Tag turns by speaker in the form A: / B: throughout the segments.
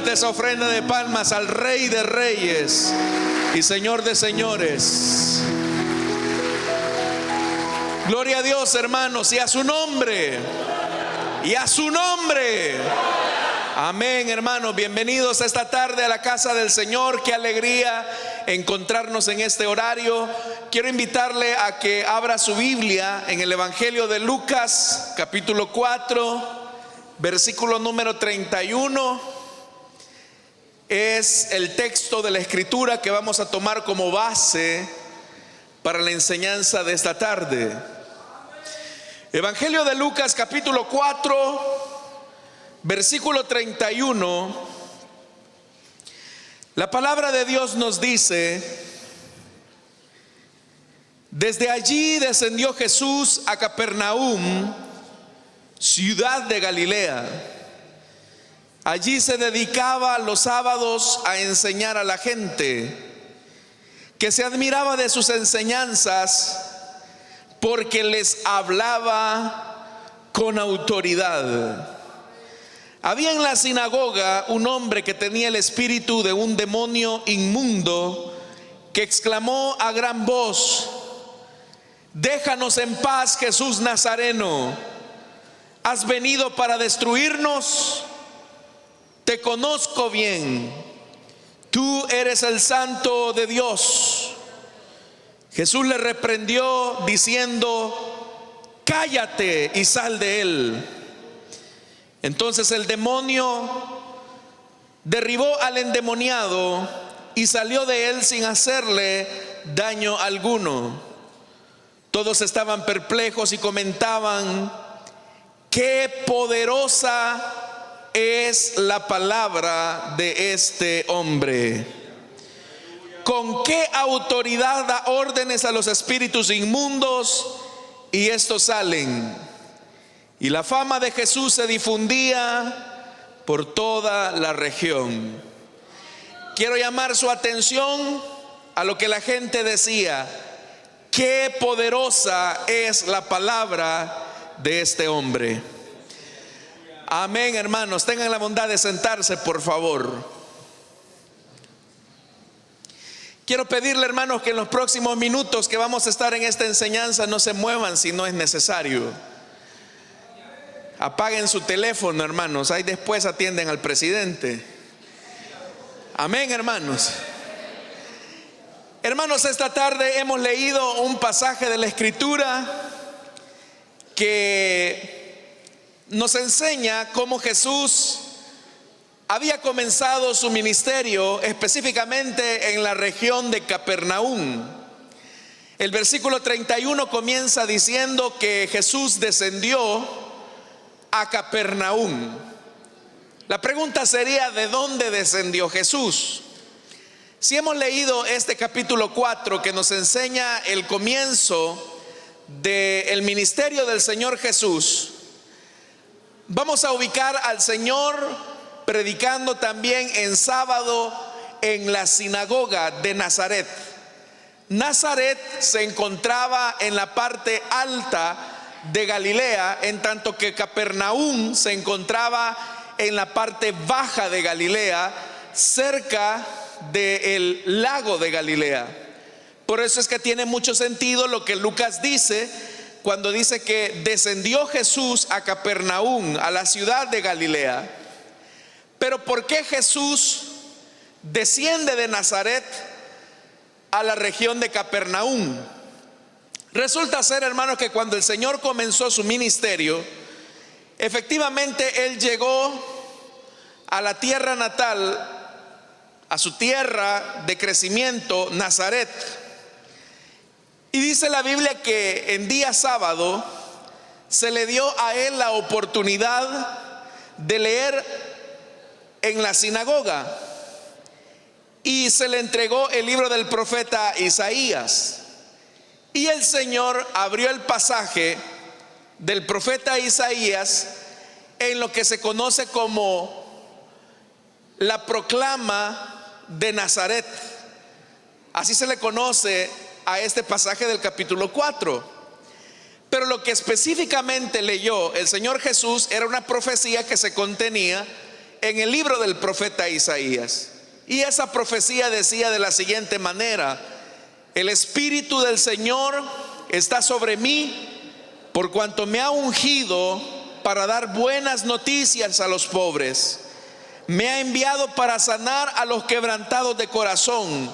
A: fuerte esa ofrenda de palmas al Rey de Reyes y Señor de Señores. Gloria a Dios, hermanos, y a su nombre. Y a su nombre. Amén, hermanos. Bienvenidos esta tarde a la casa del Señor. Qué alegría encontrarnos en este horario. Quiero invitarle a que abra su Biblia en el Evangelio de Lucas, capítulo 4, versículo número 31. Es el texto de la Escritura que vamos a tomar como base para la enseñanza de esta tarde. Evangelio de Lucas, capítulo 4, versículo 31. La palabra de Dios nos dice: desde allí descendió Jesús a Capernaum, ciudad de Galilea. Allí se dedicaba los sábados a enseñar a la gente, que se admiraba de sus enseñanzas, porque les hablaba con autoridad. Había en la sinagoga un hombre que tenía el espíritu de un demonio inmundo, que exclamó a gran voz: déjanos en paz, Jesús Nazareno. ¿Has venido para destruirnos? Te conozco bien. Tú eres el Santo de Dios. Jesús le reprendió diciendo: cállate y sal de él. Entonces el demonio derribó al endemoniado y salió de él sin hacerle daño alguno. Todos estaban perplejos y comentaban: qué poderosa es la palabra de este hombre. ¿Con qué autoridad da órdenes a los espíritus inmundos y estos salen? Y la fama de Jesús se difundía por toda la región. Quiero llamar su atención a lo que la gente decía: qué poderosa es la palabra de este hombre. Amén, hermanos. Tengan la bondad de sentarse, por favor. Quiero pedirle, hermanos, que en los próximos minutos que vamos a estar en esta enseñanza no se muevan si no es necesario. Apaguen su teléfono, hermanos. Ahí después atienden al presidente. Amén, hermanos. Hermanos, esta tarde hemos leído un pasaje de la Escritura que nos enseña cómo Jesús había comenzado su ministerio específicamente en la región de Capernaum. El versículo 31 comienza diciendo que Jesús descendió a Capernaum. La pregunta sería: ¿de dónde descendió Jesús? Si hemos leído este capítulo 4 que nos enseña el comienzo del ministerio del Señor Jesús, vamos a ubicar al Señor predicando también en sábado en la sinagoga de Nazaret. Nazaret se encontraba en la parte alta de Galilea, en tanto que Capernaum se encontraba en la parte baja de Galilea, cerca del lago de Galilea. Por eso es que tiene mucho sentido lo que Lucas dice cuando dice que descendió Jesús a Capernaum, a la ciudad de Galilea. Pero ¿por qué Jesús desciende de Nazaret a la región de Capernaum? Resulta ser, hermanos, que cuando el Señor comenzó su ministerio, efectivamente Él llegó a la tierra natal, a su tierra de crecimiento, Nazaret. Y dice la Biblia que en día sábado se le dio a Él la oportunidad de leer en la sinagoga, y se le entregó el libro del profeta Isaías. Y el Señor abrió el pasaje del profeta Isaías en lo que se conoce como la proclama de Nazaret. Así se le conoce a este pasaje del capítulo 4. Pero lo que específicamente leyó el Señor Jesús era una profecía que se contenía en el libro del profeta Isaías. Y esa profecía decía de la siguiente manera: el Espíritu del Señor está sobre mí, por cuanto me ha ungido para dar buenas noticias a los pobres. Me ha enviado para sanar a los quebrantados de corazón,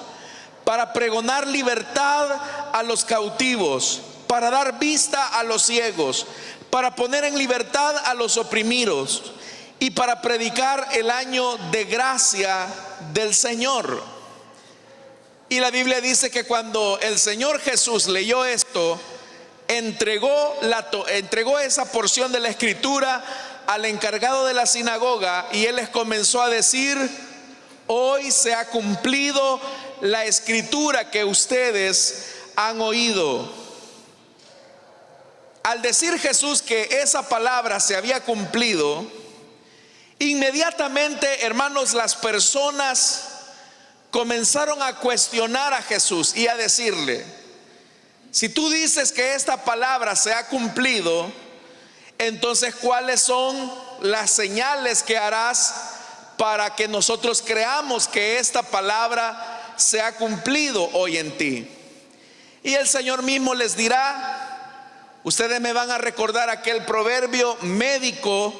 A: para pregonar libertad a los cautivos, para dar vista a los ciegos, para poner en libertad a los oprimidos y para predicar el año de gracia del Señor. Y la Biblia dice que cuando el Señor Jesús leyó esto, entregó esa porción de la escritura al encargado de la sinagoga, y él les comenzó a decir: hoy se ha cumplido la escritura que ustedes han oído. Al decir Jesús que esa palabra se había cumplido, inmediatamente, hermanos, las personas comenzaron a cuestionar a Jesús y a decirle: si tú dices que esta palabra se ha cumplido, entonces ¿cuáles son las señales que harás para que nosotros creamos que esta palabra se ha cumplido hoy en ti? Y el Señor mismo les dirá: ustedes me van a recordar aquel proverbio médico: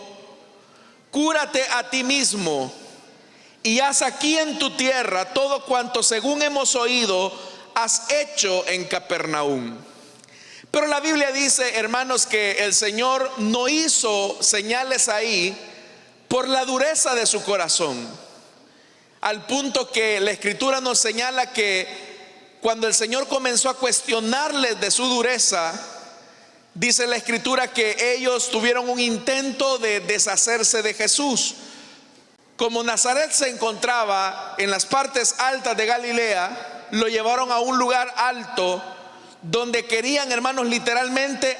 A: cúrate a ti mismo y haz aquí en tu tierra todo cuanto según hemos oído has hecho en Capernaum. Pero la Biblia dice, hermanos, que el Señor no hizo señales ahí por la dureza de su corazón, al punto que la Escritura nos señala que cuando el Señor comenzó a cuestionarles de su dureza, dice la Escritura que ellos tuvieron un intento de deshacerse de Jesús. Como Nazaret se encontraba en las partes altas de Galilea, lo llevaron a un lugar alto donde querían, hermanos, literalmente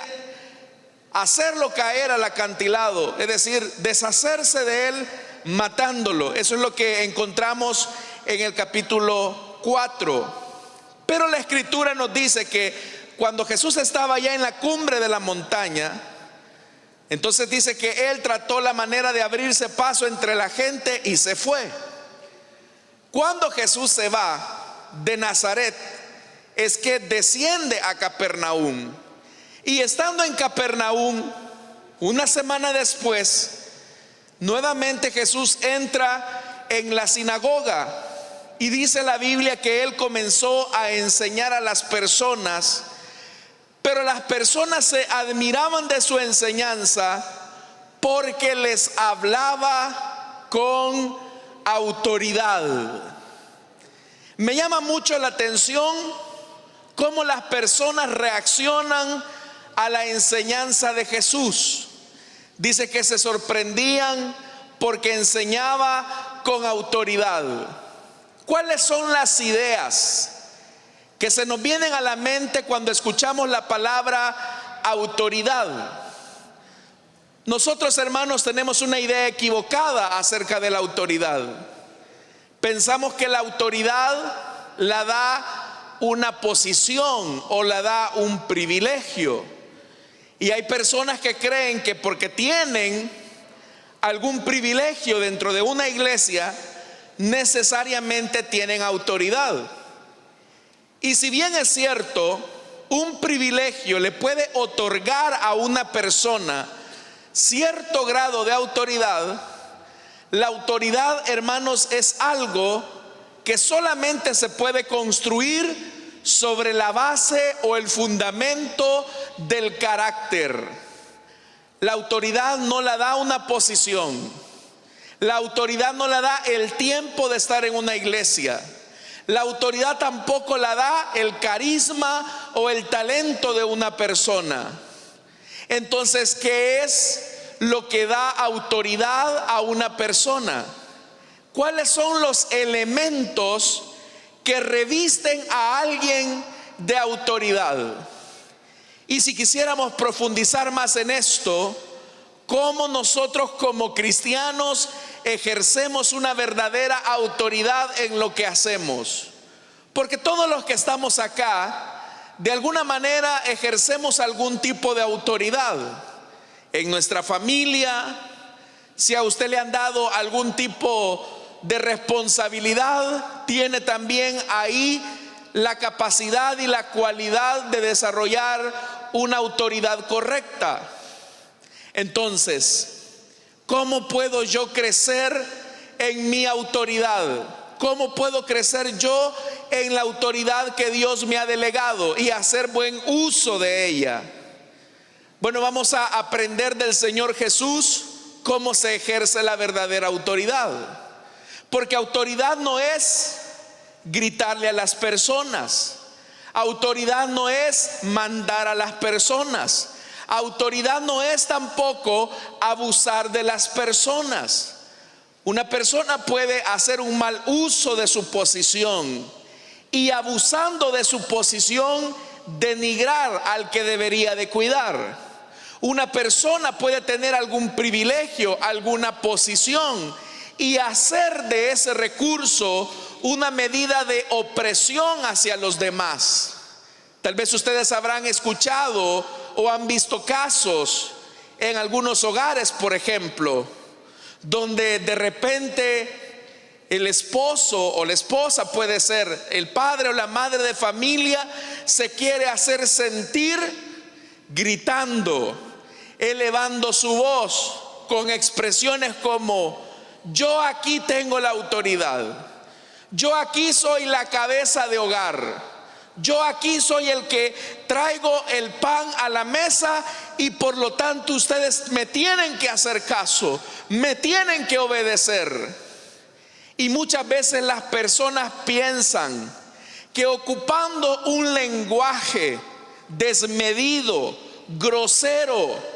A: hacerlo caer al acantilado, es decir, deshacerse de él matándolo. Eso es lo que encontramos en el capítulo 4. Pero la Escritura nos dice que cuando Jesús estaba ya en la cumbre de la montaña, entonces dice que él trató la manera de abrirse paso entre la gente y se fue. Cuando Jesús se va de Nazaret, es que desciende a Capernaum. Y estando en Capernaum, una semana después, nuevamente Jesús entra en la sinagoga. Y dice la Biblia que él comenzó a enseñar a las personas, pero las personas se admiraban de su enseñanza porque les hablaba con autoridad. Me llama mucho la atención cómo las personas reaccionan a la enseñanza de Jesús. Dice que se sorprendían porque enseñaba con autoridad. ¿Cuáles son las ideas que se nos vienen a la mente cuando escuchamos la palabra autoridad? Nosotros, hermanos, tenemos una idea equivocada acerca de la autoridad. Pensamos que la autoridad la da una posición o la da un privilegio. Y hay personas que creen que porque tienen algún privilegio dentro de una iglesia, necesariamente tienen autoridad. Y si bien es cierto, un privilegio le puede otorgar a una persona cierto grado de autoridad, la autoridad, hermanos, es algo que solamente se puede construir sobre la base o el fundamento del carácter. La autoridad no la da una posición. La autoridad no la da el tiempo de estar en una iglesia. La autoridad tampoco la da el carisma o el talento de una persona. Entonces, ¿qué es lo que da autoridad a una persona? ¿Cuáles son los elementos que revisten a alguien de autoridad? Y si quisiéramos profundizar más en esto, ¿cómo nosotros como cristianos ejercemos una verdadera autoridad en lo que hacemos? Porque todos los que estamos acá, de alguna manera ejercemos algún tipo de autoridad. En nuestra familia, Si a usted le han dado algún tipo de responsabilidad, tiene también ahí la capacidad y la cualidad de desarrollar una autoridad correcta. Entonces, ¿cómo puedo yo crecer en mi autoridad? ¿Cómo puedo crecer yo en la autoridad que Dios me ha delegado y hacer buen uso de ella? Bueno, vamos a aprender del Señor Jesús cómo se ejerce la verdadera autoridad. Porque autoridad no es gritarle a las personas. Autoridad no es mandar a las personas. Autoridad no es tampoco abusar de las personas. Una persona puede hacer un mal uso de su posición y, abusando de su posición, denigrar al que debería de cuidar. Una persona puede tener algún privilegio, alguna posición, y hacer de ese recurso una medida de opresión hacia los demás. Tal vez ustedes habrán escuchado o han visto casos en algunos hogares, por ejemplo, donde de repente el esposo o la esposa, puede ser el padre o la madre de familia, se quiere hacer sentir gritando, elevando su voz con expresiones como: yo aquí tengo la autoridad, yo aquí soy la cabeza de hogar, yo aquí soy el que traigo el pan a la mesa y por lo tanto ustedes me tienen que hacer caso, me tienen que obedecer. Y muchas veces las personas piensan que ocupando un lenguaje desmedido, grosero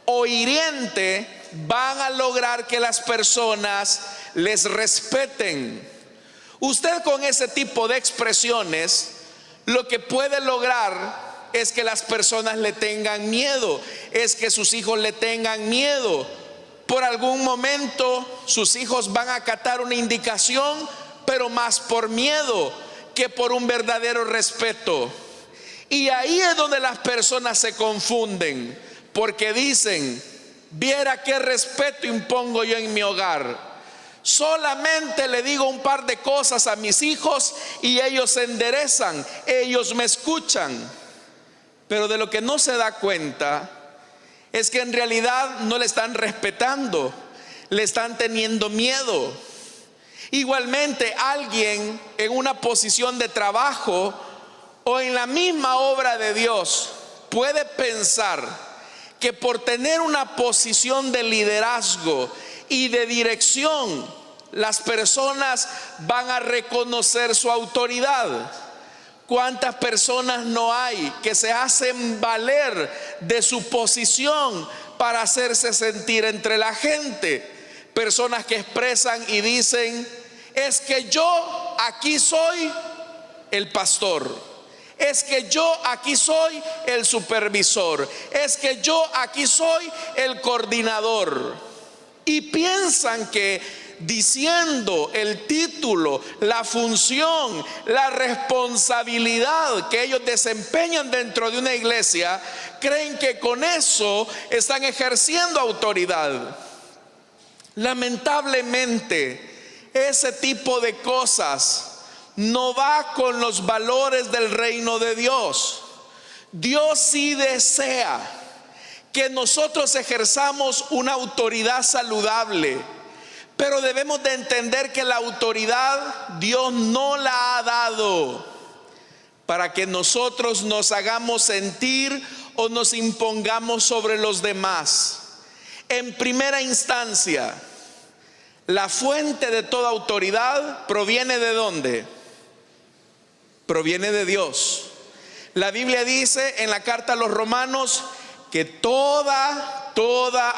A: o hiriente van a lograr que las personas les respeten. Usted con ese tipo de expresiones lo que puede lograr es que las personas le tengan miedo, es que sus hijos le tengan miedo. Por algún momento sus hijos van a acatar una indicación, pero más por miedo que por un verdadero respeto. Y ahí es donde las personas se confunden, porque dicen: viera qué respeto impongo yo en mi hogar. Solamente le digo un par de cosas a mis hijos y ellos se enderezan, ellos me escuchan. Pero de lo que no se da cuenta es que en realidad no le están respetando, le están teniendo miedo. Igualmente, alguien en una posición de trabajo o en la misma obra de Dios puede pensar que por tener una posición de liderazgo y de dirección, las personas van a reconocer su autoridad. ¿Cuántas personas no hay que se hacen valer de su posición para hacerse sentir entre la gente? Personas que expresan y dicen: es que yo aquí soy el pastor, es que yo aquí soy el supervisor, es que yo aquí soy el coordinador. Y piensan que diciendo el título, la función, la responsabilidad que ellos desempeñan dentro de una iglesia, creen que con eso están ejerciendo autoridad. Lamentablemente, ese tipo de cosas no va con los valores del reino de Dios. Dios sí desea que nosotros ejerzamos una autoridad saludable, pero debemos de entender que la autoridad Dios no la ha dado para que nosotros nos hagamos sentir o nos impongamos sobre los demás. En primera instancia, la fuente de toda autoridad proviene ¿de dónde? Proviene de Dios. La Biblia dice en la carta a los Romanos que toda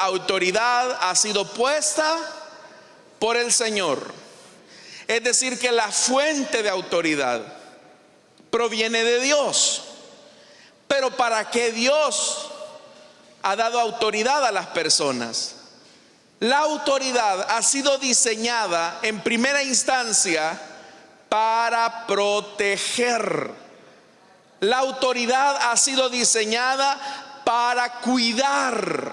A: autoridad ha sido puesta por el Señor. Es decir, que la fuente de autoridad proviene de Dios. Pero ¿para qué Dios ha dado autoridad a las personas? La autoridad ha sido diseñada en primera instancia para proteger. La autoridad ha sido diseñada para cuidar.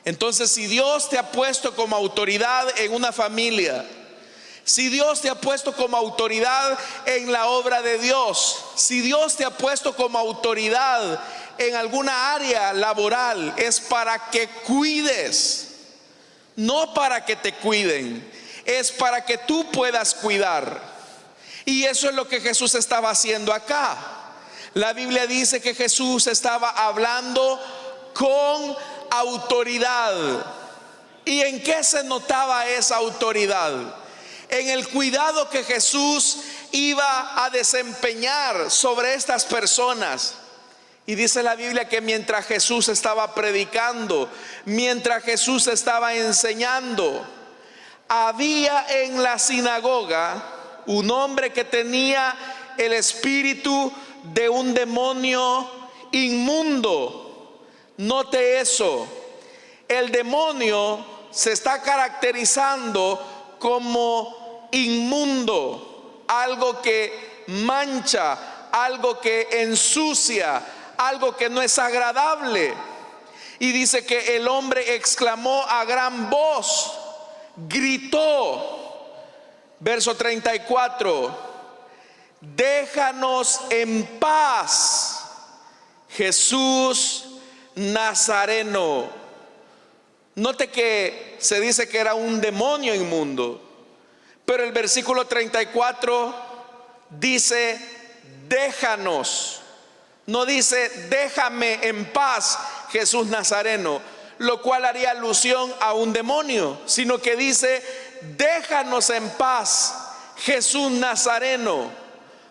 A: Entonces, si Dios te ha puesto como autoridad en una familia, si Dios te ha puesto como autoridad en la obra de Dios, si Dios te ha puesto como autoridad en alguna área laboral, es para que cuides, no para que te cuiden, es para que tú puedas cuidar. Y eso es lo que Jesús estaba haciendo acá. La Biblia dice que Jesús estaba hablando con autoridad. ¿Y en qué se notaba esa autoridad? En el cuidado que Jesús iba a desempeñar sobre estas personas. Y dice la Biblia que mientras Jesús estaba predicando, mientras Jesús estaba enseñando, había en la sinagoga un hombre que tenía el espíritu de un demonio inmundo. Note eso, el demonio se está caracterizando como inmundo, algo que mancha, algo que ensucia, algo que no es agradable. Y dice que el hombre exclamó a gran voz, gritó, verso 34, déjanos en paz, Jesús Nazareno. Note que se dice que era un demonio inmundo, pero el versículo 34 dice déjanos, no dice déjame en paz, Jesús Nazareno, lo cual haría alusión a un demonio, sino que dice déjanos en paz, Jesús Nazareno.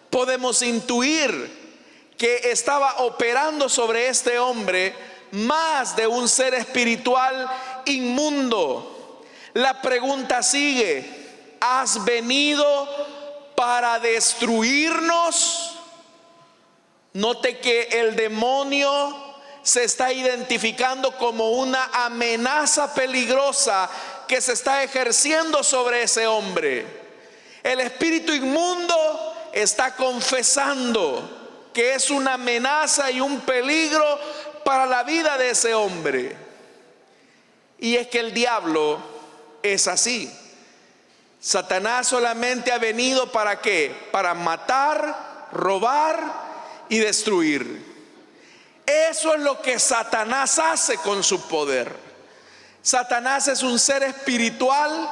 A: Podemos intuir que estaba operando sobre este hombre más de un ser espiritual inmundo. La pregunta sigue: ¿has venido para destruirnos? Note que el demonio se está identificando como una amenaza peligrosa que se está ejerciendo sobre ese hombre. El espíritu inmundo está confesando que es una amenaza y un peligro para la vida de ese hombre. Y es que el diablo es así. Satanás solamente ha venido ¿para qué? Para matar, robar y destruir. Eso es lo que Satanás hace con su poder. Satanás es un ser espiritual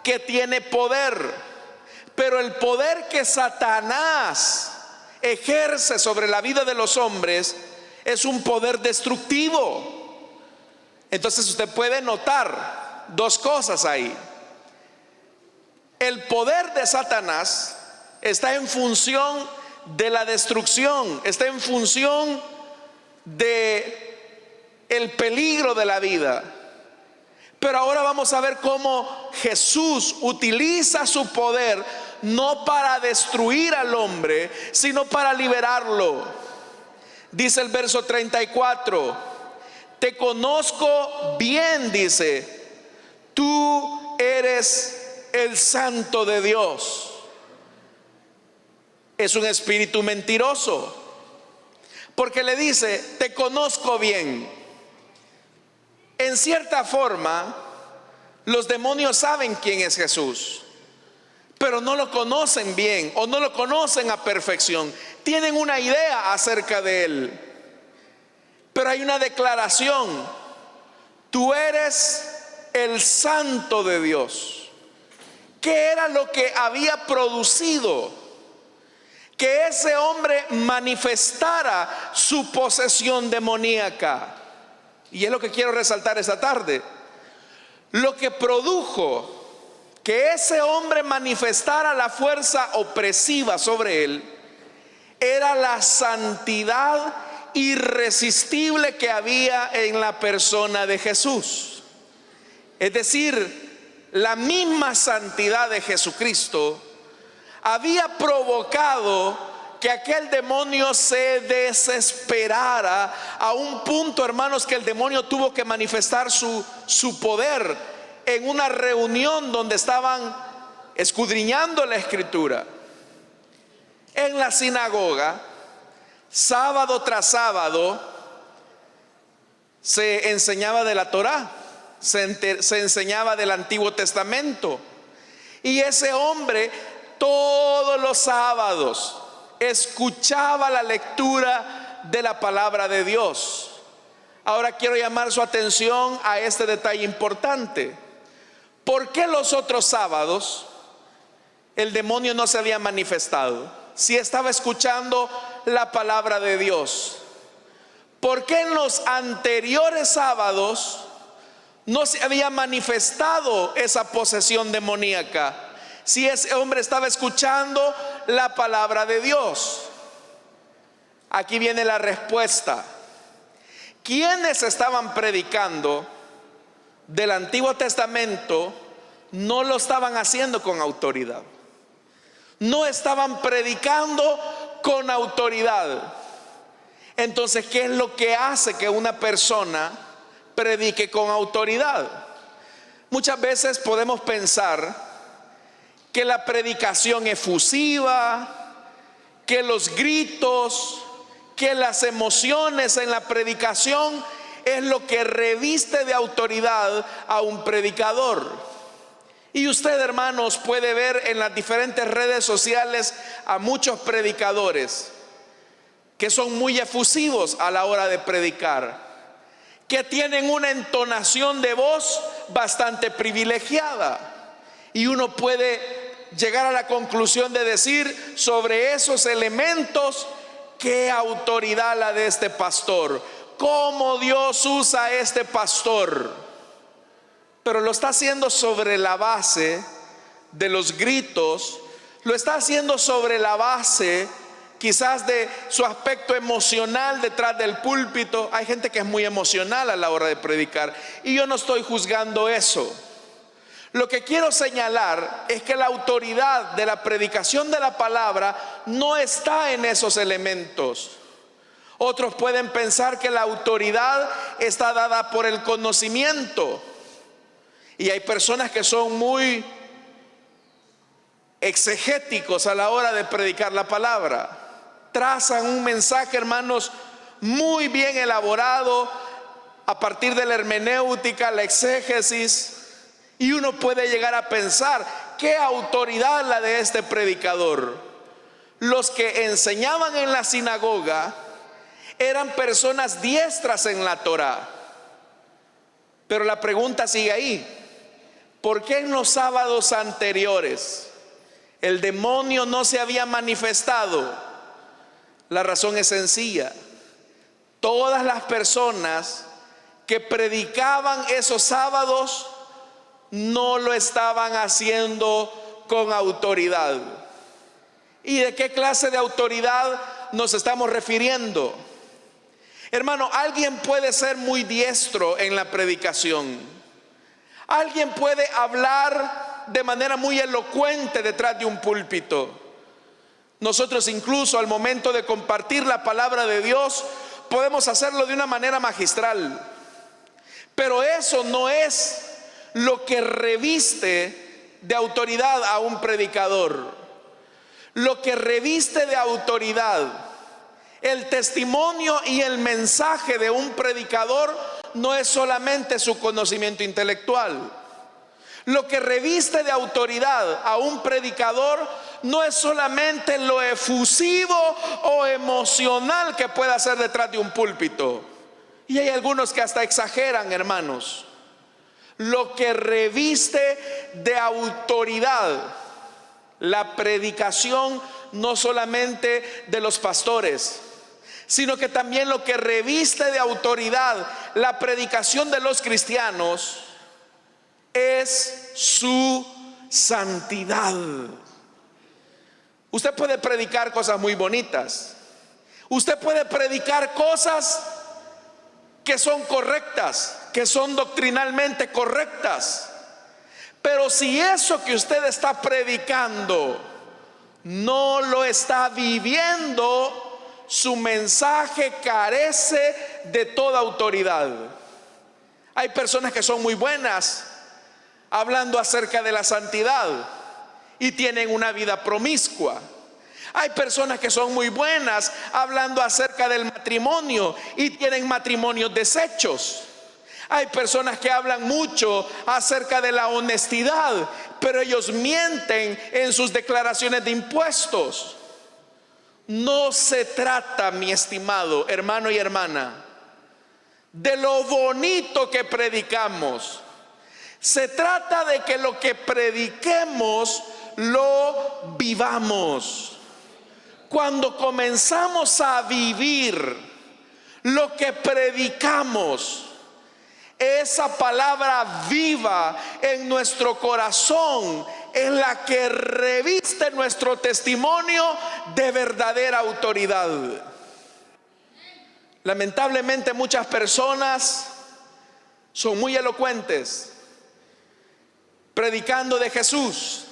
A: que tiene poder, pero el poder que Satanás ejerce sobre la vida de los hombres es un poder destructivo. Entonces usted puede notar dos cosas ahí. El poder de Satanás está en función de la destrucción, está en función de el peligro de la vida. Pero ahora vamos a ver cómo Jesús utiliza su poder no para destruir al hombre, sino para liberarlo. Dice el verso 34, te conozco bien, dice, tú eres el Santo de Dios. Es un espíritu mentiroso, porque le dice, te conozco bien. En cierta forma, los demonios saben quién es Jesús, pero no lo conocen bien o no lo conocen a perfección. Tienen una idea acerca de él, pero hay una declaración: tú eres el Santo de Dios. ¿Qué era lo que había producido que ese hombre manifestara su posesión demoníaca? Y es lo que quiero resaltar esta tarde. Lo que produjo que ese hombre manifestara la fuerza opresiva sobre él era la santidad irresistible que había en la persona de Jesús. Es decir, la misma santidad de Jesucristo había provocado que aquel demonio se desesperara a un punto, hermanos, que el demonio tuvo que manifestar su poder en una reunión donde estaban escudriñando la escritura. En la sinagoga, sábado tras sábado, se enseñaba de la Torá. se enseñaba del Antiguo Testamento. Y ese hombre todos los sábados escuchaba la lectura de la palabra de Dios. Ahora quiero llamar su atención a este detalle importante. ¿Por qué los otros sábados el demonio no se había manifestado si estaba escuchando la palabra de Dios? ¿Por qué en los anteriores sábados no se había manifestado esa posesión demoníaca si ese hombre estaba escuchando la palabra de Dios? Aquí viene la respuesta. Quienes estaban predicando del Antiguo Testamento no lo estaban haciendo con autoridad. No estaban predicando con autoridad. Entonces, ¿qué es lo que hace que una persona predique con autoridad? Muchas veces podemos pensar que la predicación efusiva, que los gritos, que las emociones en la predicación es lo que reviste de autoridad a un predicador. Y usted, hermanos, puede ver en las diferentes redes sociales a muchos predicadores que son muy efusivos a la hora de predicar, que tienen una entonación de voz bastante privilegiada. Y uno puede llegar a la conclusión de decir sobre esos elementos: qué autoridad la de este pastor, cómo Dios usa a este pastor. Pero lo está haciendo sobre la base de los gritos, lo está haciendo sobre la base quizás de su aspecto emocional detrás del púlpito. Hay gente que es muy emocional a la hora de predicar, y yo no estoy juzgando eso. Lo que quiero señalar es que la autoridad de la predicación de la palabra no está en esos elementos. Otros pueden pensar que la autoridad está dada por el conocimiento, y hay personas que son muy exegéticos a la hora de predicar la palabra. Trazan un mensaje, hermanos, muy bien elaborado a partir de la hermenéutica, la exégesis. Y uno puede llegar a pensar: ¿qué autoridad la de este predicador? Los que enseñaban en la sinagoga eran personas diestras en la Torá. Pero la pregunta sigue ahí: ¿por qué en los sábados anteriores el demonio no se había manifestado? La razón es sencilla: todas las personas que predicaban esos sábados no lo estaban haciendo con autoridad. ¿Y de qué clase de autoridad nos estamos refiriendo? Hermano, alguien puede ser muy diestro en la predicación. Alguien puede hablar de manera muy elocuente detrás de un púlpito. Nosotros incluso al momento de compartir la palabra de Dios podemos hacerlo de una manera magistral. Pero eso no es lo que reviste de autoridad a un predicador. Lo que reviste de autoridad el testimonio y el mensaje de un predicador no es solamente su conocimiento intelectual. Lo que reviste de autoridad a un predicador no es solamente lo efusivo o emocional que pueda hacer detrás de un púlpito. Y hay algunos que hasta exageran, hermanos. Lo que reviste de autoridad la predicación, no solamente de los pastores, sino que también lo que reviste de autoridad la predicación de los cristianos, es su santidad. Usted puede predicar cosas muy bonitas, usted puede predicar cosas que son correctas, que son doctrinalmente correctas, pero si eso que usted está predicando no lo está viviendo, su mensaje carece de toda autoridad. Hay personas que son muy buenas hablando acerca de la santidad y tienen una vida promiscua. Hay personas que son muy buenas hablando acerca del matrimonio y tienen matrimonios deshechos. Hay personas que hablan mucho acerca de la honestidad, pero ellos mienten en sus declaraciones de impuestos. No se trata, mi estimado hermano y hermana, de lo bonito que predicamos. Se trata de que lo que prediquemos lo vivamos. Cuando comenzamos a vivir lo que predicamos, esa palabra viva en nuestro corazón es la que reviste nuestro testimonio de verdadera autoridad. Lamentablemente muchas personas son muy elocuentes, predicando de Jesús,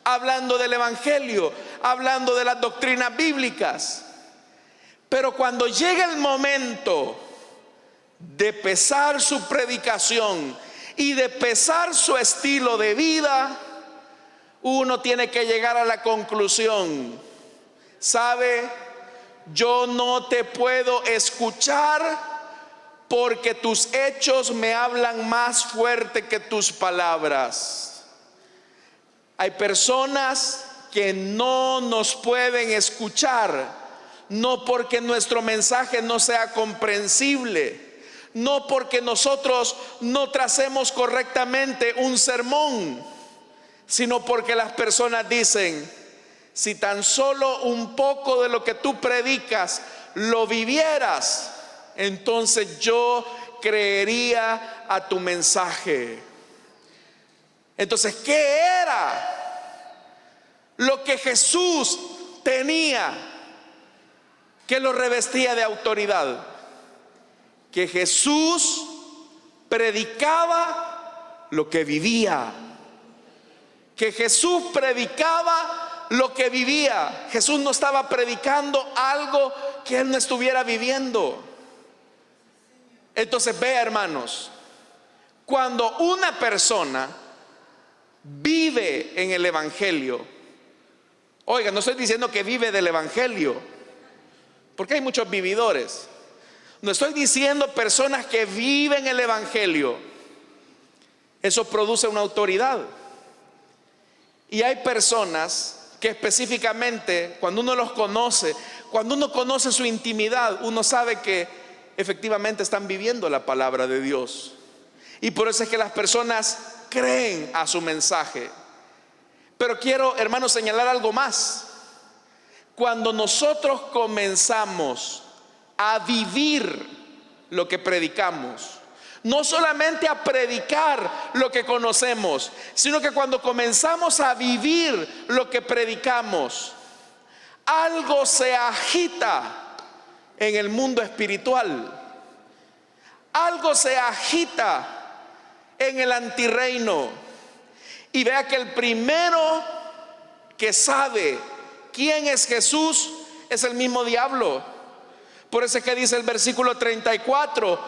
A: hablando del evangelio, hablando de las doctrinas bíblicas, pero cuando llega el momento de pesar su predicación y de pesar su estilo de vida, uno tiene que llegar a la conclusión: ¿sabe? Yo no te puedo escuchar porque tus hechos me hablan más fuerte que tus palabras. Hay personas que no nos pueden escuchar, no porque nuestro mensaje no sea comprensible, no porque nosotros no tracemos correctamente un sermón, sino porque las personas dicen: si tan solo un poco de lo que tú predicas lo vivieras, entonces yo creería a tu mensaje. Entonces, ¿qué era lo que Jesús tenía que lo revestía de autoridad? Que Jesús predicaba lo que vivía. Que Jesús predicaba lo que vivía. Jesús no estaba predicando algo que él no estuviera viviendo. Entonces, vea, hermanos, cuando una persona vive en el evangelio, oiga, no estoy diciendo que vive del evangelio, porque hay muchos vividores. No estoy diciendo personas que viven el evangelio. Eso produce una autoridad. Y hay personas que específicamente, cuando uno los conoce, cuando uno conoce su intimidad, uno sabe que efectivamente están viviendo la palabra de Dios. Y por eso es que las personas creen a su mensaje. Pero quiero, hermanos, señalar algo más. Cuando nosotros comenzamos a vivir lo que predicamos, no solamente a predicar lo que conocemos, sino que cuando comenzamos a vivir lo que predicamos, algo se agita en el mundo espiritual. Algo se agita en el antirreino. Y vea que el primero que sabe quién es Jesús es el mismo diablo. Por eso es que dice el versículo 34: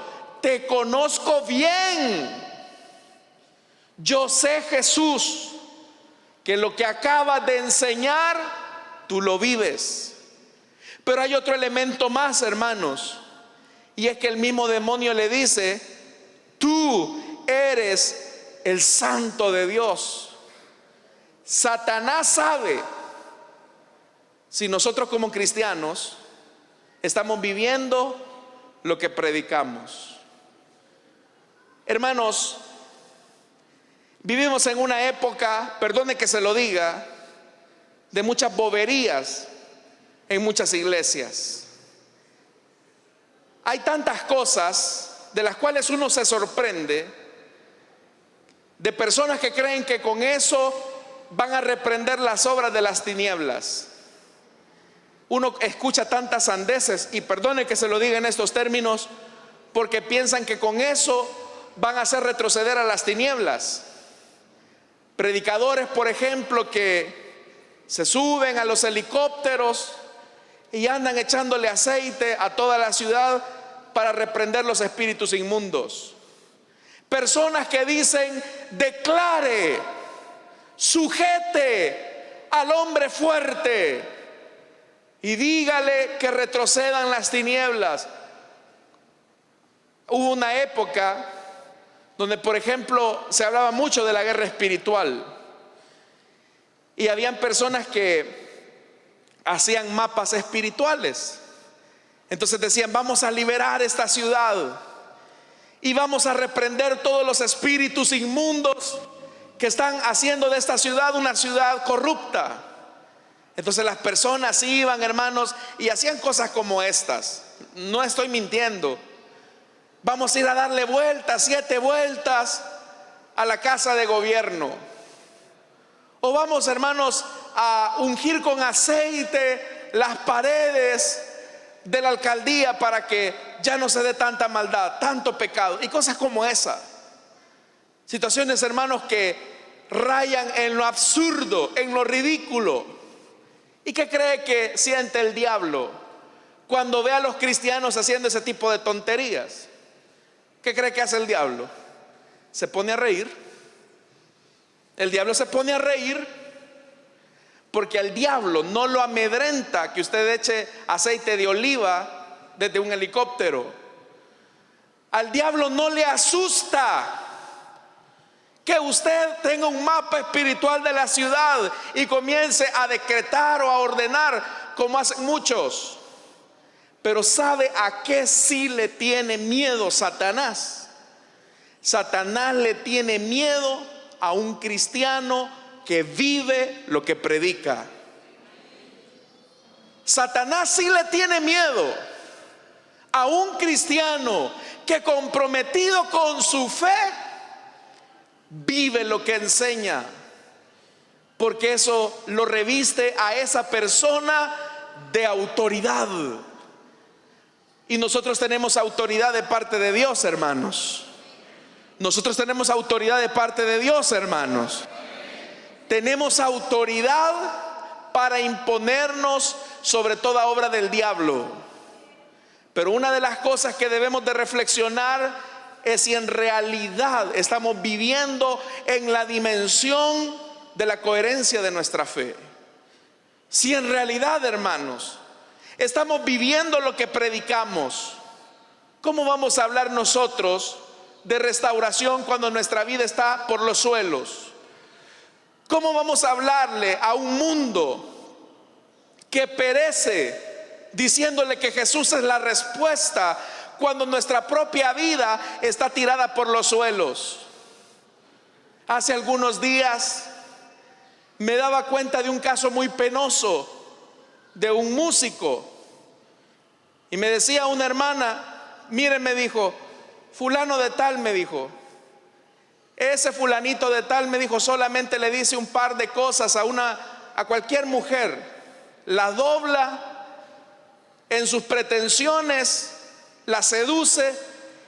A: te conozco bien. Yo sé, Jesús, que lo que acabas de enseñar, tú lo vives. Pero hay otro elemento más, hermanos, y es que el mismo demonio le dice: tú eres el santo de Dios. Satanás sabe si nosotros como cristianos estamos viviendo lo que predicamos. Hermanos, vivimos en una época, perdone que se lo diga, de muchas boberías en muchas iglesias. Hay tantas cosas de las cuales uno se sorprende, de personas que creen que con eso van a reprender las obras de las tinieblas. Uno escucha tantas sandeces, y perdone que se lo diga en estos términos, porque piensan que con eso van a hacer retroceder a las tinieblas. Predicadores, por ejemplo, que se suben a los helicópteros y andan echándole aceite a toda la ciudad para reprender los espíritus inmundos. Personas que dicen: declare, sujete al hombre fuerte y dígale que retrocedan las tinieblas. Hubo una época donde por ejemplo se hablaba mucho de la guerra espiritual, y habían personas que hacían mapas espirituales. Entonces decían: vamos a liberar esta ciudad y vamos a reprender todos los espíritus inmundos que están haciendo de esta ciudad una ciudad corrupta. Entonces las personas iban, hermanos, y hacían cosas como estas. No estoy mintiendo. Vamos a ir a darle vueltas, 7 vueltas a la casa de gobierno. O vamos, hermanos, a ungir con aceite las paredes de la alcaldía para que ya no se dé tanta maldad, tanto pecado, y cosas como esa. Situaciones, hermanos, que rayan en lo absurdo, en lo ridículo. ¿Y qué cree que siente el diablo cuando ve a los cristianos haciendo ese tipo de tonterías? ¿Qué cree que hace el diablo? Se pone a reír. El diablo se pone a reír porque al diablo no lo amedrenta que usted eche aceite de oliva desde un helicóptero. Al diablo no le asusta que usted tenga un mapa espiritual de la ciudad y comience a decretar o a ordenar como hacen muchos. Pero ¿sabe a qué sí le tiene miedo Satanás? Satanás le tiene miedo a un cristiano que vive lo que predica. Satanás sí le tiene miedo a un cristiano que, comprometido con su fe, vive lo que enseña, porque eso lo reviste a esa persona de autoridad. Y nosotros tenemos autoridad de parte de Dios, hermanos. Nosotros tenemos autoridad de parte de Dios, hermanos. Tenemos autoridad para imponernos sobre toda obra del diablo. Pero una de las cosas que debemos de reflexionar es si en realidad estamos viviendo en la dimensión de la coherencia de nuestra fe. Si en realidad, hermanos, estamos viviendo lo que predicamos. ¿Cómo vamos a hablar nosotros de restauración cuando nuestra vida está por los suelos? ¿Cómo vamos a hablarle a un mundo que perece diciéndole que Jesús es la respuesta cuando nuestra propia vida está tirada por los suelos? Hace algunos días me daba cuenta de un caso muy penoso de un músico, y me decía una hermana: mire, me dijo, fulano de tal, me dijo, ese fulanito de tal, me dijo, solamente le dice un par de cosas a cualquier mujer, la dobla en sus pretensiones, la seduce,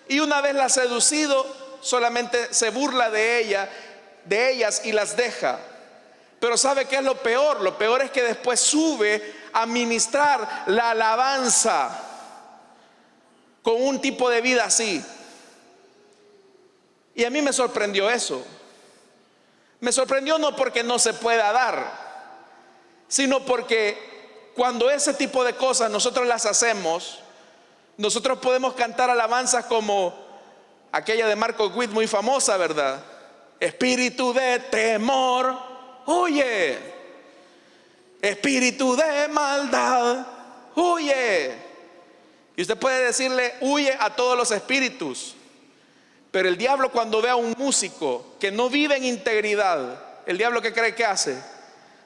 A: y una vez la seducido solamente se burla de ellas y las deja. Pero ¿sabe qué es lo peor? Lo peor es que después sube a ministrar la alabanza con un tipo de vida así. Y a mí me sorprendió eso. Me sorprendió no porque no se pueda dar, sino porque cuando ese tipo de cosas nosotros las hacemos, nosotros podemos cantar alabanzas como aquella de Marcos Witt, muy famosa, ¿verdad? Espíritu de temor, huye. Espíritu de maldad, huye. Y usted puede decirle huye a todos los espíritus. Pero el diablo, cuando ve a un músico que no vive en integridad, el diablo, ¿qué cree que hace?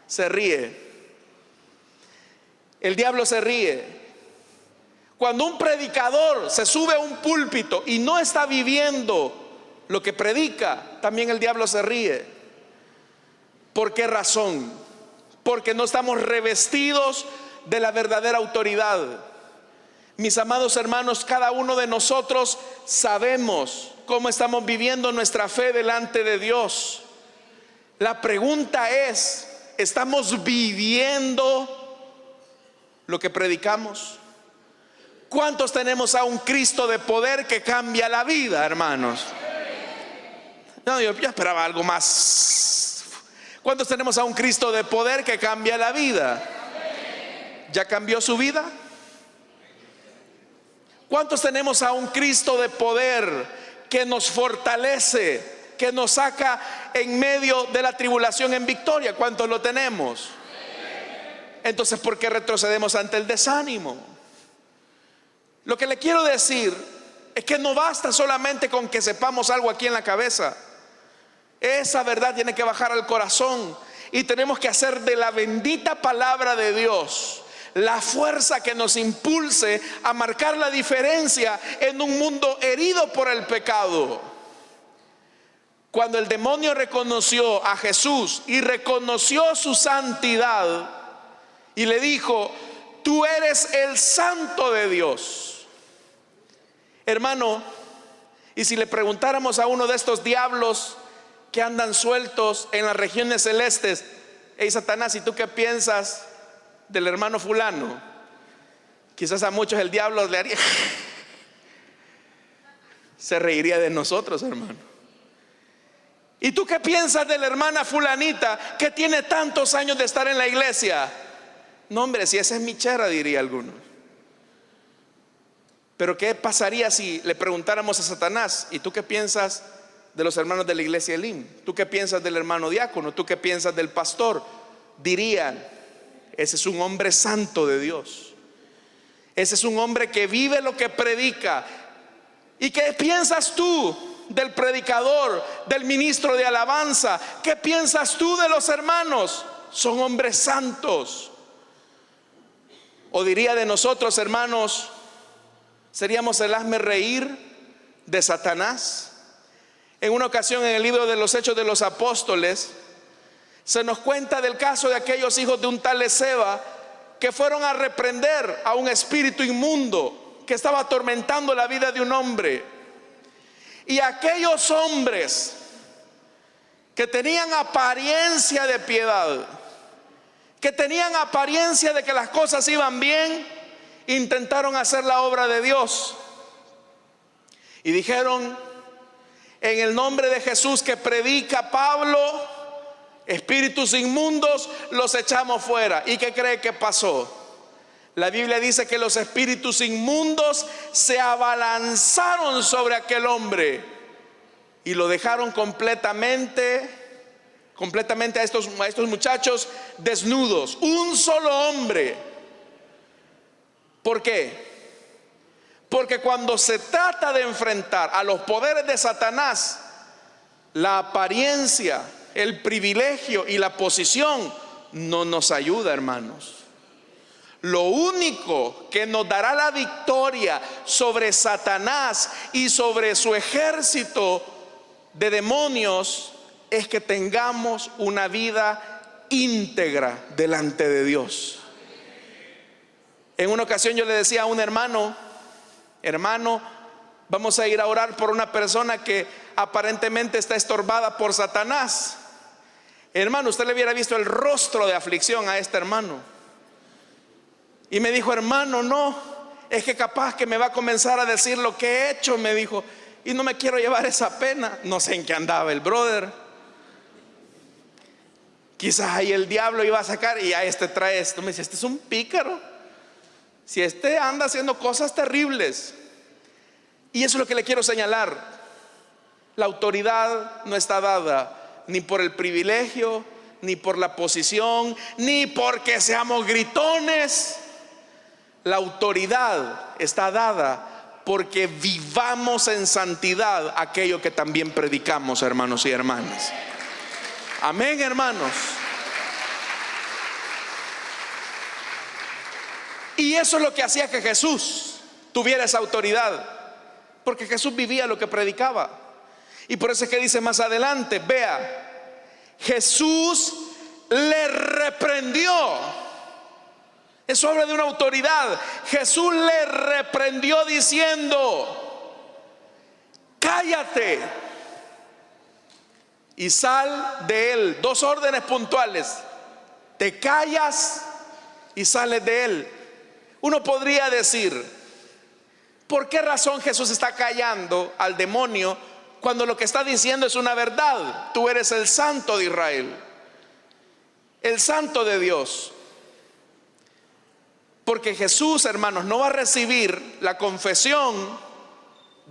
A: Se ríe. El diablo se ríe. Cuando un predicador se sube a un púlpito y no está viviendo lo que predica, también el diablo se ríe. ¿Por qué razón? Porque no estamos revestidos de la verdadera autoridad. Mis amados hermanos, cada uno de nosotros sabemos cómo estamos viviendo nuestra fe delante de Dios. La pregunta es: ¿estamos viviendo lo que predicamos? ¿Cuántos tenemos a un Cristo de poder que cambia la vida, hermanos? No, yo esperaba algo más. ¿Cuántos tenemos a un Cristo de poder que cambia la vida? ¿Ya cambió su vida? ¿Cuántos tenemos a un Cristo de poder que nos fortalece, que nos saca en medio de la tribulación en victoria. ¿Cuántos lo tenemos? Entonces, ¿por qué retrocedemos ante el desánimo? Lo que le quiero decir es que no basta solamente con que sepamos algo aquí en la cabeza. Esa verdad tiene que bajar al corazón y tenemos que hacer de la bendita palabra de Dios la fuerza que nos impulse a marcar la diferencia en un mundo herido por el pecado. Cuando el demonio reconoció a Jesús y reconoció su santidad y le dijo: tú eres el Santo de Dios. Hermano, y si le preguntáramos a uno de estos diablos que andan sueltos en las regiones celestes: hey Satanás, ¿y tú qué piensas del hermano fulano? Quizás a muchos el diablo le haría se reiría de nosotros, hermano. ¿Y tú qué piensas de la hermana fulanita que tiene tantos años de estar en la iglesia? No, hombre, si esa es mi chera, diría alguno. Pero ¿qué pasaría si le preguntáramos a Satanás: ¿y tú qué piensas de los hermanos de la iglesia Elim? ¿Tú qué piensas del hermano diácono? ¿Tú qué piensas del pastor? Dirían: ese es un hombre santo de Dios. Ese es un hombre que vive lo que predica. ¿Y qué piensas tú del predicador, del ministro de alabanza? ¿Qué piensas tú de los hermanos? Son hombres santos. O diría de nosotros, hermanos, seríamos el hazme reír de Satanás. En una ocasión, en el libro de los Hechos de los Apóstoles, se nos cuenta del caso de aquellos hijos de un tal Esceva que fueron a reprender a un espíritu inmundo que estaba atormentando la vida de un hombre. Y aquellos hombres que tenían apariencia de piedad, que tenían apariencia de que las cosas iban bien, intentaron hacer la obra de Dios y dijeron: en el nombre de Jesús que predica Pablo, espíritus inmundos los echamos fuera. ¿Y qué cree que pasó? La Biblia dice que los espíritus inmundos se abalanzaron sobre aquel hombre y lo dejaron completamente a estos muchachos desnudos. Un solo hombre. ¿Por qué? Porque cuando se trata de enfrentar a los poderes de Satanás, la apariencia, el privilegio y la posición no nos ayuda, hermanos. Lo único que nos dará la victoria sobre Satanás y sobre su ejército de demonios es que tengamos una vida íntegra delante de Dios. En una ocasión yo le decía a un hermano: vamos a ir a orar por una persona que aparentemente está estorbada por Satanás. Hermano, usted le hubiera visto el rostro de aflicción a este hermano. Y me dijo: hermano, no, es que capaz que me va a comenzar a decir lo que he hecho, me dijo, y no me quiero llevar esa pena. No sé en qué andaba el brother. Quizás ahí el diablo iba a sacar y a este trae esto. Me dice: este es un pícaro. Si este anda haciendo cosas terribles. Y eso es lo que le quiero señalar. La autoridad no está dada ni por el privilegio, ni por la posición, ni porque seamos gritones. La autoridad está dada porque vivamos en santidad aquello que también predicamos, hermanos y hermanas. Amén, hermanos. Y eso es lo que hacía que Jesús tuviera esa autoridad, porque Jesús vivía lo que predicaba. Y por eso es que dice más adelante, vea, Jesús le reprendió. Eso habla de una autoridad. Jesús le reprendió diciendo: cállate y sal de él. Dos órdenes puntuales: te callas y sales de él. Uno podría decir: ¿por qué razón Jesús está callando al demonio cuando lo que está diciendo es una verdad? Tú eres el Santo de Israel, el Santo de Dios. Porque Jesús, hermanos, no va a recibir la confesión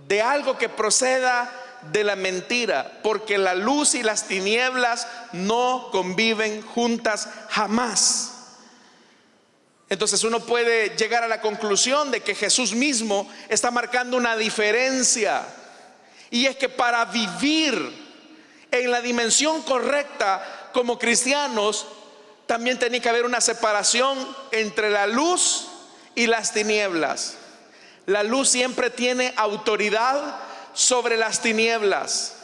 A: de algo que proceda de la mentira, porque la luz y las tinieblas no conviven juntas jamás. Entonces uno puede llegar a la conclusión de que Jesús mismo está marcando una diferencia, y es que para vivir en la dimensión correcta como cristianos, también tiene que haber una separación entre la luz y las tinieblas. La luz siempre tiene autoridad sobre las tinieblas,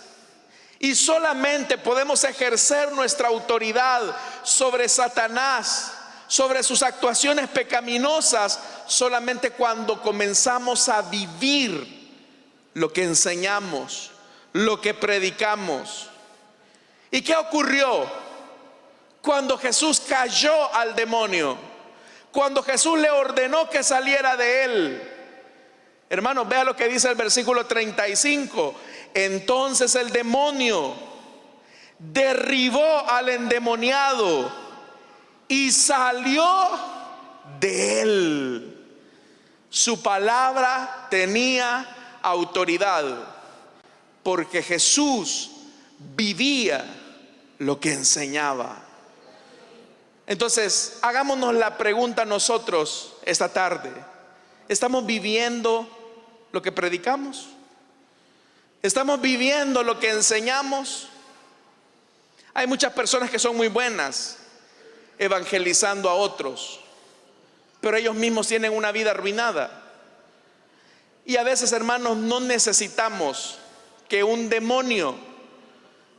A: y solamente podemos ejercer nuestra autoridad sobre Satanás, sobre sus actuaciones pecaminosas, solamente cuando comenzamos a vivir lo que enseñamos, lo que predicamos. ¿Y qué ocurrió cuando Jesús cayó al demonio? Cuando Jesús le ordenó que saliera de él. Hermanos, vea lo que dice el versículo 35. Entonces el demonio derribó al endemoniado y salió de él. Su palabra tenía autoridad, porque Jesús vivía lo que enseñaba. Entonces, hagámonos la pregunta nosotros esta tarde: ¿estamos viviendo lo que predicamos? ¿Estamos viviendo lo que enseñamos? Hay muchas personas que son muy buenas evangelizando a otros, pero ellos mismos tienen una vida arruinada. Y a veces, hermanos, no necesitamos que un demonio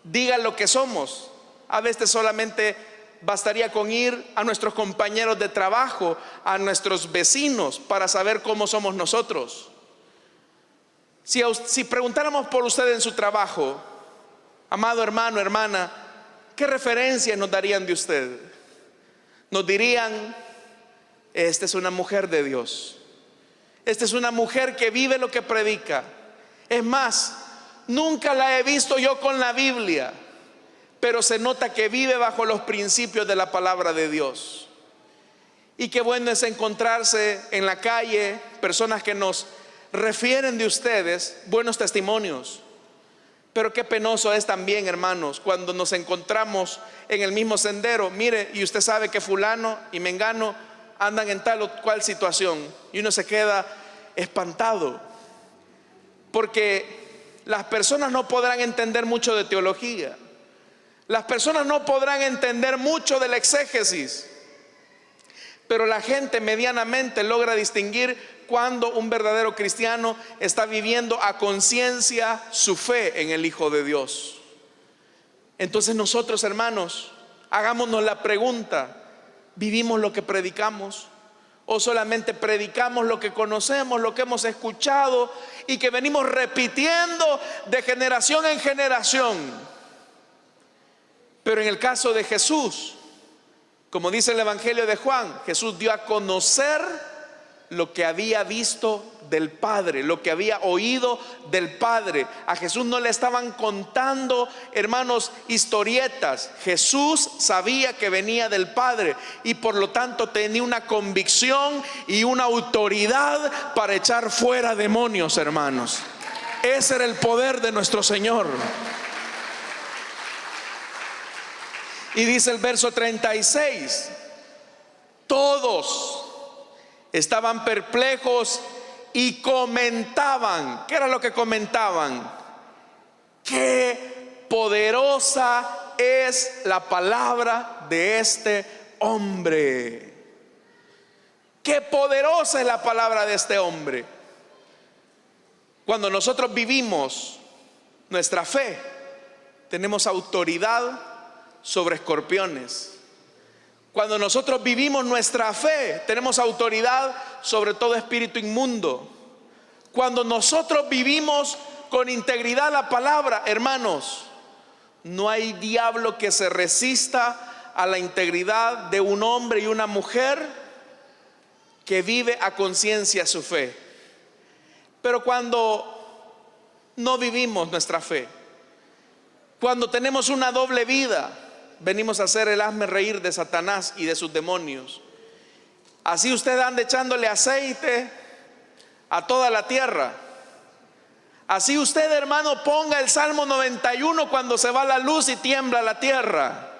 A: diga lo que somos. A veces solamente bastaría con ir a nuestros compañeros de trabajo, a nuestros vecinos, para saber cómo somos nosotros. Si preguntáramos por usted en su trabajo, amado hermano, hermana, ¿qué referencias nos darían de usted? Nos dirían: esta es una mujer de Dios, esta es una mujer que vive lo que predica. Es más, nunca la he visto yo con la Biblia, pero se nota que vive bajo los principios de la palabra de Dios. Y qué bueno es encontrarse en la calle personas que nos refieren de ustedes buenos testimonios. Pero qué penoso es también, hermanos, cuando nos encontramos en el mismo sendero. Mire, y usted sabe que fulano y mengano andan en tal o cual situación, y uno se queda espantado, porque las personas no podrán entender mucho de teología, las personas no podrán entender mucho del exégesis, pero la gente medianamente logra distinguir cuando un verdadero cristiano está viviendo a conciencia su fe en el Hijo de Dios. Entonces nosotros, hermanos, hagámonos la pregunta: ¿vivimos lo que predicamos? ¿O solamente predicamos lo que conocemos, lo que hemos escuchado y que venimos repitiendo de generación en generación? Pero en el caso de Jesús, como dice el Evangelio de Juan, Jesús dio a conocer lo que había visto del Padre, lo que había oído del Padre. A Jesús no le estaban contando, hermanos, historietas. Jesús sabía que venía del Padre, y por lo tanto tenía una convicción y una autoridad para echar fuera demonios, hermanos. Ese era el poder de nuestro Señor. Y dice el verso 36: todos estaban perplejos y comentaban. ¿Qué era lo que comentaban? Qué poderosa es la palabra de este hombre. Qué poderosa es la palabra de este hombre. Cuando nosotros vivimos nuestra fe, tenemos autoridad sobre escorpiones. Cuando nosotros vivimos nuestra fe, tenemos autoridad sobre todo espíritu inmundo. Cuando nosotros vivimos con integridad la palabra, hermanos, no hay diablo que se resista a la integridad de un hombre y una mujer que vive a conciencia su fe. Pero cuando no vivimos nuestra fe, cuando tenemos una doble vida, venimos a hacer el hazme reír de Satanás y de sus demonios. Así usted anda echándole aceite a toda la tierra, Así usted, hermano, ponga el Salmo 91 cuando se va la luz y tiembla la tierra.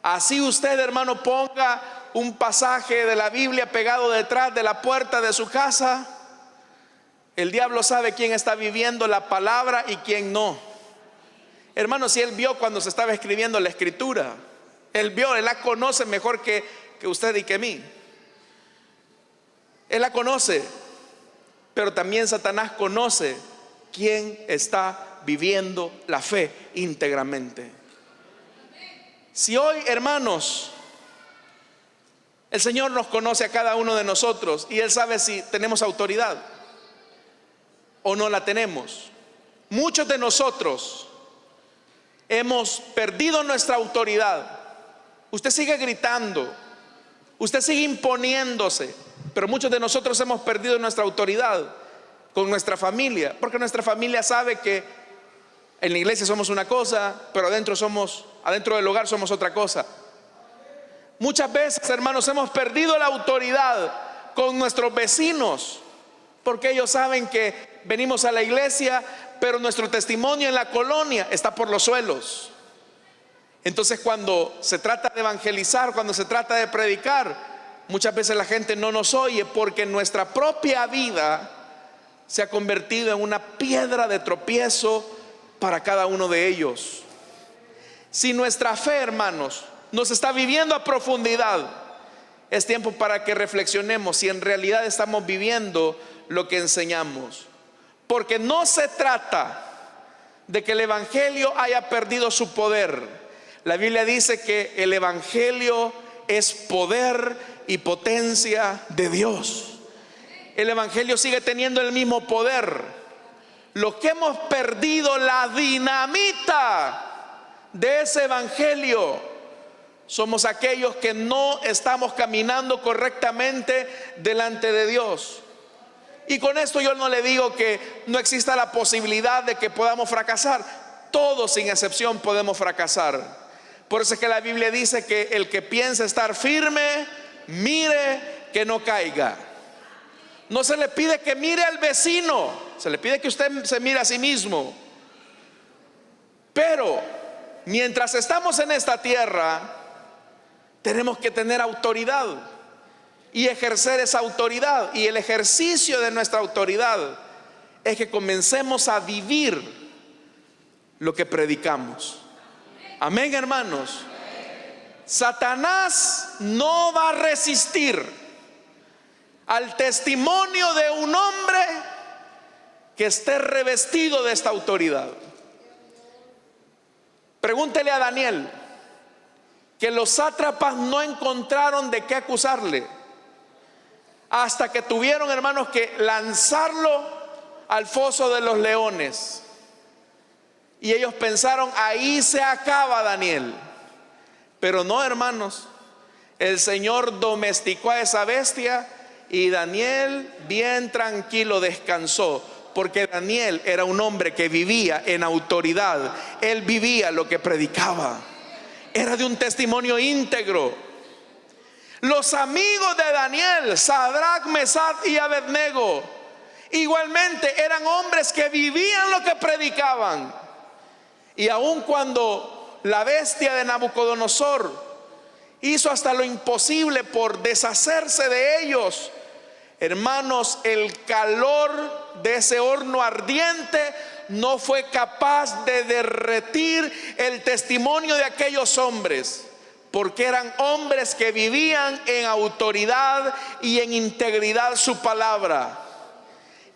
A: Así usted, hermano, ponga un pasaje de la Biblia pegado detrás de la puerta de su casa. El diablo sabe quién está viviendo la palabra y quién no. Hermano, si él vio cuando se estaba escribiendo la escritura, él la conoce mejor que usted y que mí. Él la conoce, pero también Satanás conoce quién está viviendo la fe íntegramente. Si hoy, hermanos, el Señor nos conoce a cada uno de nosotros y Él sabe si tenemos autoridad o no la tenemos. Muchos de nosotros hemos perdido nuestra autoridad. Usted sigue gritando, usted sigue imponiéndose, pero muchos de nosotros hemos perdido nuestra autoridad con nuestra familia, porque nuestra familia sabe que en la iglesia somos una cosa, pero adentro del hogar somos otra cosa. Muchas veces, hermanos, hemos perdido la autoridad con nuestros vecinos, porque ellos saben que venimos a la iglesia, pero nuestro testimonio en la colonia está por los suelos. Entonces, cuando se trata de evangelizar, cuando se trata de predicar, muchas veces la gente no nos oye, porque nuestra propia vida se ha convertido en una piedra de tropiezo para cada uno de ellos. Si nuestra fe, hermanos, nos está viviendo a profundidad, es tiempo para que reflexionemos si en realidad estamos viviendo lo que enseñamos. Porque no se trata de que el evangelio haya perdido su poder. La Biblia dice que el evangelio es poder y potencia de Dios. El evangelio sigue teniendo el mismo poder. Los que hemos perdido la dinamita de ese evangelio somos aquellos que no estamos caminando correctamente delante de Dios. Y con esto yo no le digo que no exista la posibilidad de que podamos fracasar. Todos sin excepción podemos fracasar. Por eso es que la Biblia dice que el que piensa estar firme, mire que no caiga. No se le pide que mire al vecino, se le pide que usted se mire a sí mismo. Pero mientras estamos en esta tierra, tenemos que tener autoridad y ejercer esa autoridad. Y el ejercicio de nuestra autoridad es que comencemos a vivir lo que predicamos. Amén, hermanos. Satanás no va a resistir al testimonio de un hombre que esté revestido de esta autoridad. Pregúntele a Daniel, que los sátrapas no encontraron de qué acusarle, hasta que tuvieron, hermanos, que lanzarlo al foso de los leones. Y ellos pensaron, ahí se acaba Daniel. Pero no, hermanos, el Señor domesticó a esa bestia y Daniel bien tranquilo descansó, porque Daniel era un hombre que vivía en autoridad. Él vivía lo que predicaba. Era de un testimonio íntegro. Los amigos de Daniel, Sadrach, Mesach y Abednego, igualmente eran hombres que vivían lo que predicaban. Y aun cuando la bestia de Nabucodonosor hizo hasta lo imposible por deshacerse de ellos, hermanos, el calor de ese horno ardiente no fue capaz de derretir el testimonio de aquellos hombres, porque eran hombres que vivían en autoridad y en integridad su palabra.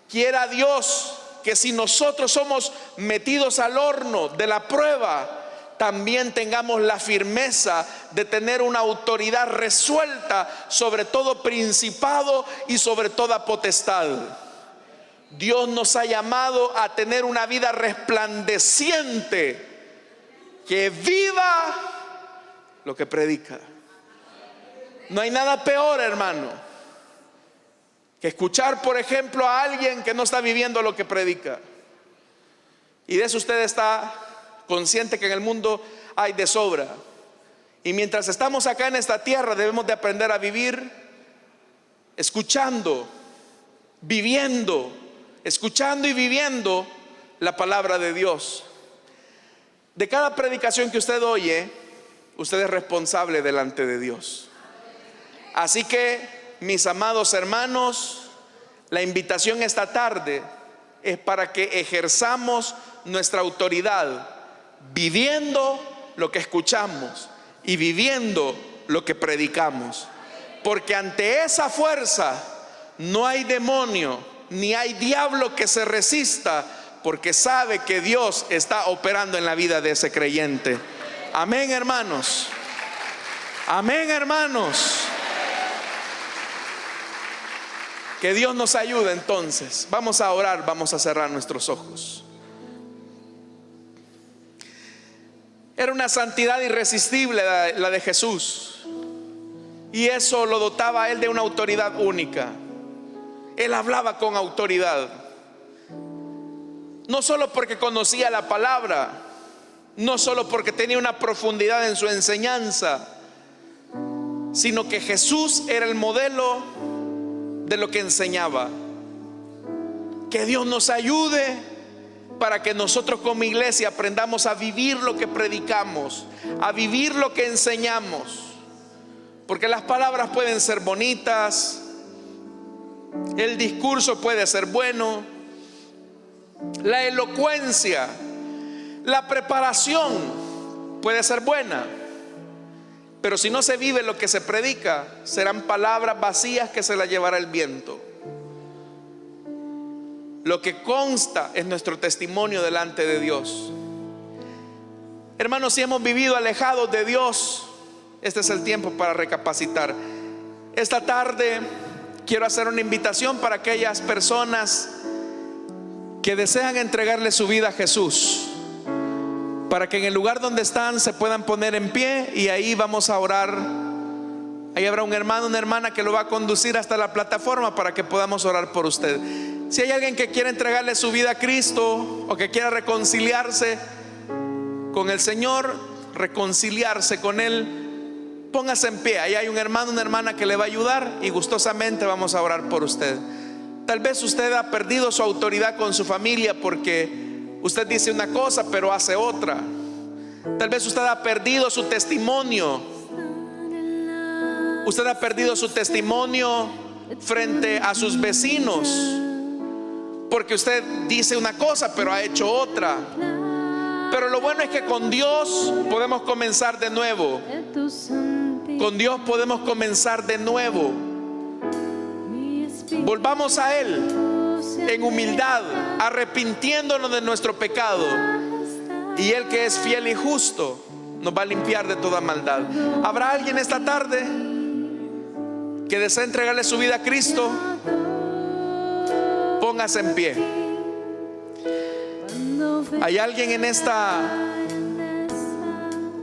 A: Quiera Dios que si nosotros somos metidos al horno de la prueba, también tengamos la firmeza de tener una autoridad resuelta sobre todo principado y sobre toda potestad. Dios nos ha llamado a tener una vida resplandeciente, que viva lo que predica. No hay nada peor, hermano, que escuchar, por ejemplo, a alguien que no está viviendo lo que predica. Y de eso usted está consciente, que en el mundo hay de sobra. Y mientras estamos acá en esta tierra, debemos de aprender a vivir escuchando, viviendo escuchando y viviendo la palabra de Dios. De cada predicación que usted oye, usted es responsable delante de Dios. Así que, mis amados hermanos, la invitación esta tarde es para que ejerzamos nuestra autoridad viviendo lo que escuchamos y viviendo lo que predicamos. Porque ante esa fuerza no hay demonio ni hay diablo que se resista, porque sabe que Dios está operando en la vida de ese creyente. Amén, hermanos. Amén, hermanos. Que Dios nos ayude entonces. Vamos a orar, vamos a cerrar nuestros ojos. Era una santidad irresistible la de Jesús, y eso lo dotaba a él de una autoridad única. Él hablaba con autoridad, no solo porque conocía la palabra, no solo porque tenía una profundidad en su enseñanza, sino que Jesús era el modelo de lo que enseñaba. Que Dios nos ayude para que nosotros como iglesia aprendamos a vivir lo que predicamos, a vivir lo que enseñamos. Porque las palabras pueden ser bonitas, el discurso puede ser bueno, la elocuencia, la preparación puede ser buena, pero si no se vive lo que se predica, serán palabras vacías que se las llevará el viento. Lo que consta es nuestro testimonio delante de Dios. Hermanos, si hemos vivido alejados de Dios, este es el tiempo para recapacitar. Esta tarde quiero hacer una invitación para aquellas personas que desean entregarle su vida a Jesús, para que en el lugar donde están se puedan poner en pie, y ahí vamos a orar. Ahí habrá un hermano, una hermana que lo va a conducir hasta la plataforma para que podamos orar por usted. Si hay alguien que quiere entregarle su vida a Cristo, o que quiera reconciliarse con el Señor, reconciliarse con Él, póngase en pie. Ahí hay un hermano, una hermana que le va a ayudar, y gustosamente vamos a orar por usted. Tal vez usted ha perdido su autoridad con su familia porque usted dice una cosa pero hace otra. Tal vez usted ha perdido su testimonio. Usted ha perdido su testimonio frente a sus vecinos porque usted dice una cosa pero ha hecho otra. Pero lo bueno es que con Dios podemos comenzar de nuevo. Con Dios podemos comenzar de nuevo. Volvamos a Él en humildad, arrepintiéndonos de nuestro pecado, y Él, que es fiel y justo, nos va a limpiar de toda maldad. ¿Habrá alguien esta tarde que desea entregarle su vida a Cristo? Póngase en pie. ¿Hay alguien en esta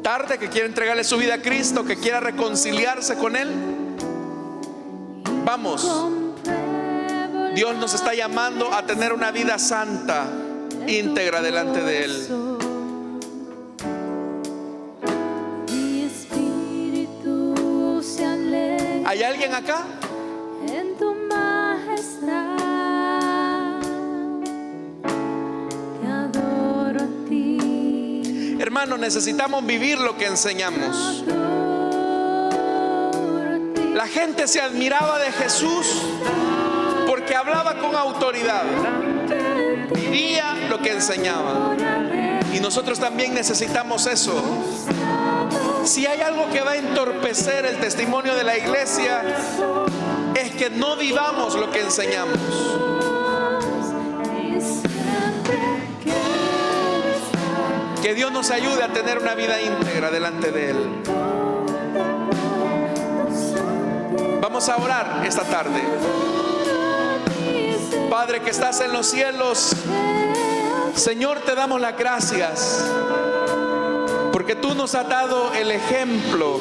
A: tarde que quiere entregarle su vida a Cristo, que quiera reconciliarse con Él? Vamos. Dios nos está llamando a tener una vida santa, íntegra delante de Él. ¿Hay alguien acá?
B: En tu majestad te adoro a ti.
A: Hermano, necesitamos vivir lo que enseñamos. La gente se admiraba de Jesús porque hablaba con autoridad, vivía lo que enseñaba. Y nosotros también necesitamos eso. Si hay algo que va a entorpecer el testimonio de la iglesia, es que no vivamos lo que enseñamos. Que Dios nos ayude a tener una vida íntegra delante de Él. Vamos a orar esta tarde. Padre que estás en los cielos, Señor, te damos las gracias porque tú nos has dado el ejemplo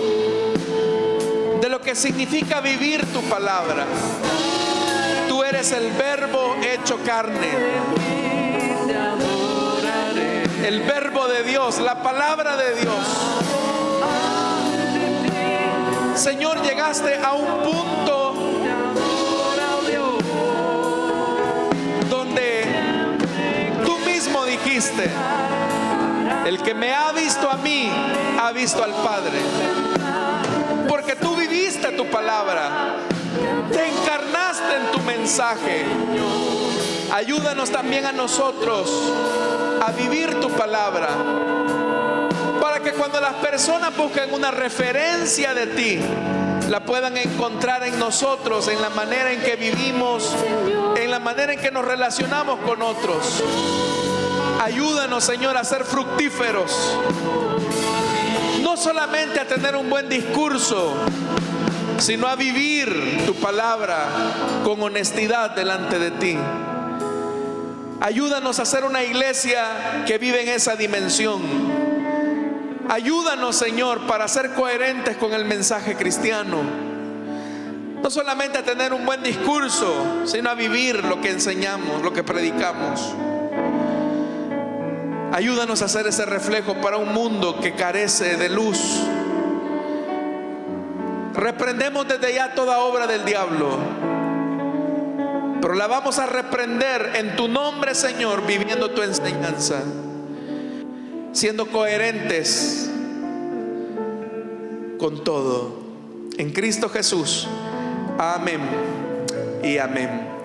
A: de lo que significa vivir tu palabra. Tú eres el Verbo hecho carne, el Verbo de Dios, la palabra de Dios. Señor, llegaste a un punto donde 17: el que me ha visto a mí, ha visto al Padre. Porque tú viviste tu palabra, te encarnaste en tu mensaje. Ayúdanos también a nosotros a vivir tu palabra, para que cuando las personas busquen una referencia de ti, la puedan encontrar en nosotros, en la manera en que vivimos, en la manera en que nos relacionamos con otros. Ayúdanos, Señor, a ser fructíferos, no solamente a tener un buen discurso, sino a vivir tu palabra con honestidad delante de ti. Ayúdanos a ser una iglesia que vive en esa dimensión. Ayúdanos, Señor, para ser coherentes con el mensaje cristiano. No solamente a tener un buen discurso, sino a vivir lo que enseñamos, lo que predicamos. Ayúdanos a hacer ese reflejo para un mundo que carece de luz. Reprendemos desde ya toda obra del diablo, pero la vamos a reprender en tu nombre, Señor, viviendo tu enseñanza, siendo coherentes con todo. En Cristo Jesús. Amén y amén.